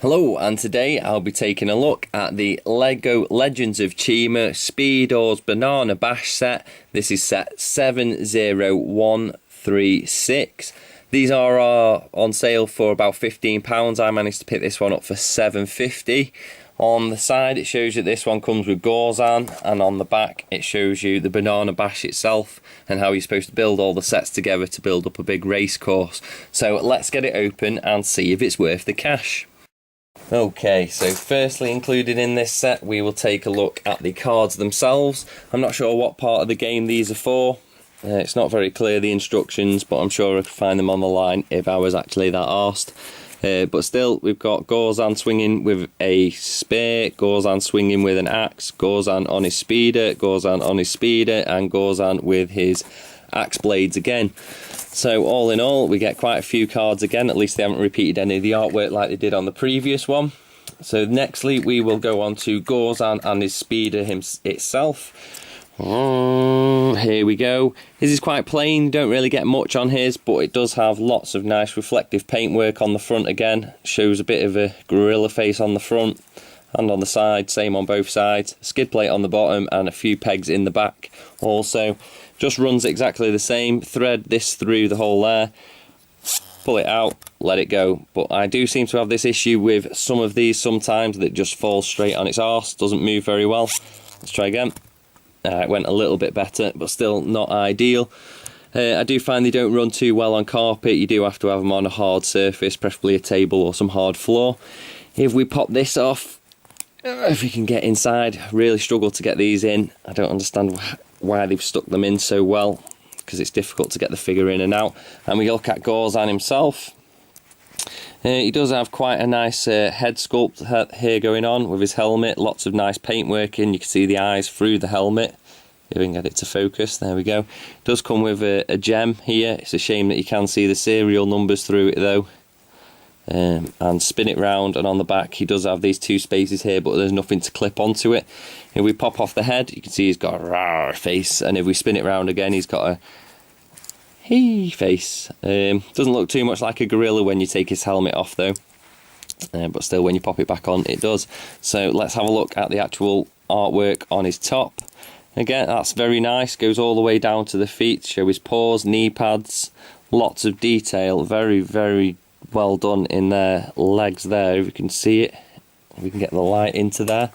Hello, and today I'll be taking a look at the LEGO Legends of Chima Speedorz Banana Bash Set. This is set 70136. These are on sale for about £15. I managed to pick this one up for £7.50. On the side it shows you this one comes with Gorzan, and on the back it shows you the Banana Bash itself and how you're supposed to build all the sets together to build up a big race course. So let's get it open and see if it's worth the cash. Okay, so firstly included in this set we will take a look at the cards themselves. I'm not sure what part of the game these are for. It's not very clear, the instructions, but I'm sure I could find them on the line if I was actually that arsed. But still, we've got Gorzan swinging with a spear, Gorzan swinging with an axe, Gorzan on his speeder, Gorzan on his speeder, and Gorzan with his axe blades again. So all in all, we get quite a few cards again. At least they haven't repeated any of the artwork like they did on the previous one. So nextly, we will go on to Gorzan and his speeder itself. Here we go. This is quite plain, don't really get much on his, but it does have lots of nice reflective paintwork on the front again. Shows a bit of a gorilla face on the front and on the side, same on both sides. Skid plate on the bottom and a few pegs in the back also. Just runs exactly the same. Thread this through the hole there, pull it out, let it go. But I do seem to have this issue with some of these sometimes, that just falls straight on its arse, doesn't move very well. Let's try again. It went a little bit better, but still not ideal. I do find they don't run too well on carpet. You do have to have them on a hard surface, preferably a table or some hard floor. If we pop this off, if we can get inside, really struggle to get these in. I don't understand why they've stuck them in so well, because it's difficult to get the figure in and out. And we look at Gorzan himself. He does have quite a nice head sculpt here going on with his helmet. Lots of nice paintwork in. You can see the eyes through the helmet. If we can get it to focus, there we go. It does come with a gem here. It's a shame that you can see the serial numbers through it though. And spin it round, and on the back he does have these two spaces here, but there's nothing to clip onto it. If we pop off the head, you can see he's got a rawr face, and if we spin it round again, he's got a hee face. Doesn't look too much like a gorilla when you take his helmet off though, but still when you pop it back on it does. So let's have a look at the actual artwork on his top. Again, that's very nice, goes all the way down to the feet, show his paws, knee pads, lots of detail, very, very well done in their legs there. If you can see it, we can get the light into there.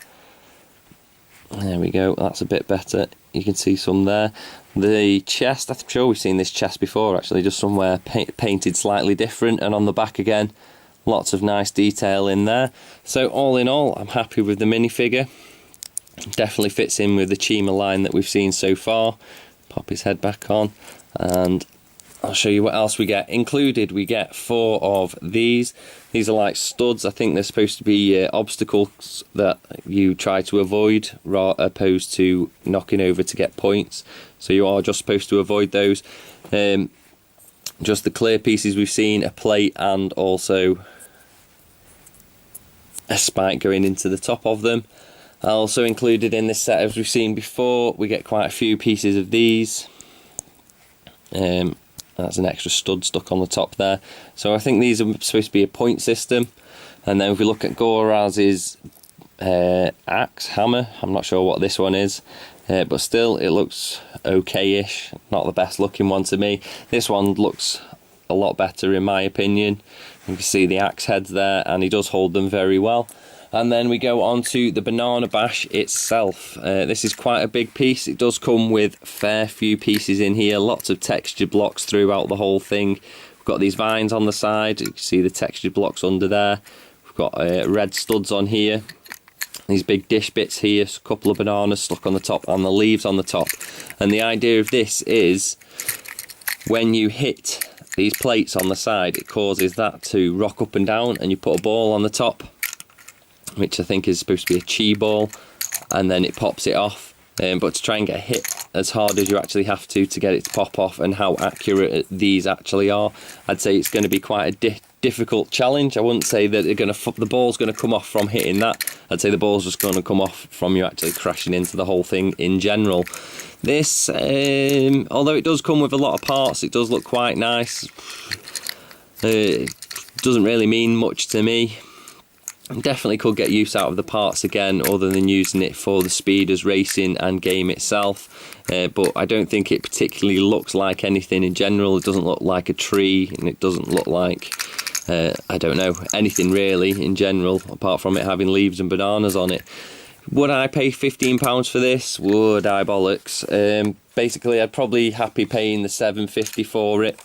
There we go, that's a bit better. You can see some there. The chest, I'm sure we've seen this chest before actually, just somewhere painted slightly different, and on the back again, lots of nice detail in there. So all in all, I'm happy with the minifigure. Definitely fits in with the Chima line that we've seen so far. Pop his head back on, and I'll show you what else we get. Included, we get 4 of these. These are like studs. I think they're supposed to be obstacles that you try to avoid, opposed to knocking over to get points. So you are just supposed to avoid those. Just the clear pieces we've seen, a plate, and also a spike going into the top of them. Also included in this set, as we've seen before, we get quite a few pieces of these. That's an extra stud stuck on the top there. So I think these are supposed to be a point system. And then if we look at Goraz's axe, hammer, I'm not sure what this one is, but still it looks okay-ish, not the best looking one to me. This one looks a lot better in my opinion. You can see the axe heads there, and he does hold them very well. And then we go on to the Banana Bash itself. This is quite a big piece. It does come with a fair few pieces in here, lots of textured blocks throughout the whole thing. We've got these vines on the side, you can see the textured blocks under there. We've got red studs on here, these big dish bits here, a couple of bananas stuck on the top, and the leaves on the top. And the idea of this is, when you hit these plates on the side, it causes that to rock up and down, and you put a ball on the top, which I think is supposed to be a chi ball, and then it pops it off. But to try and get hit as hard as you actually have to get it to pop off, and how accurate these actually are, I'd say it's going to be quite a difficult challenge. I wouldn't say that the ball's going to come off from hitting that. I'd say the ball's just going to come off from you actually crashing into the whole thing in general. This, although it does come with a lot of parts, it does look quite nice. It doesn't really mean much to me. Definitely could get use out of the parts again, other than using it for the Speedorz racing and game itself. But I don't think it particularly looks like anything in general. It doesn't look like a tree, and it doesn't look like, I don't know, anything really in general, apart from it having leaves and bananas on it. Would I pay £15 for this? Would I bollocks? Basically, I'd probably happy paying the £7.50 for it.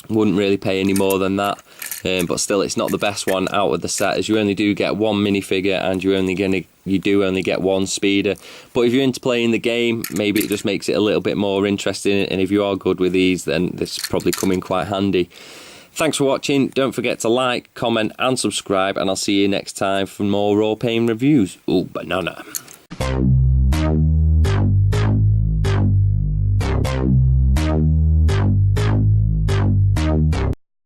Wouldn't really pay any more than that. But still, it's not the best one out of the set, as you only do get one minifigure and you do only get one speeder. But if you're into playing the game, maybe it just makes it a little bit more interesting, and if you are good with these, then this probably come in quite handy. Thanks for watching. Don't forget to like, comment and subscribe, and I'll see you next time for more Rawpain reviews. Ooh, banana.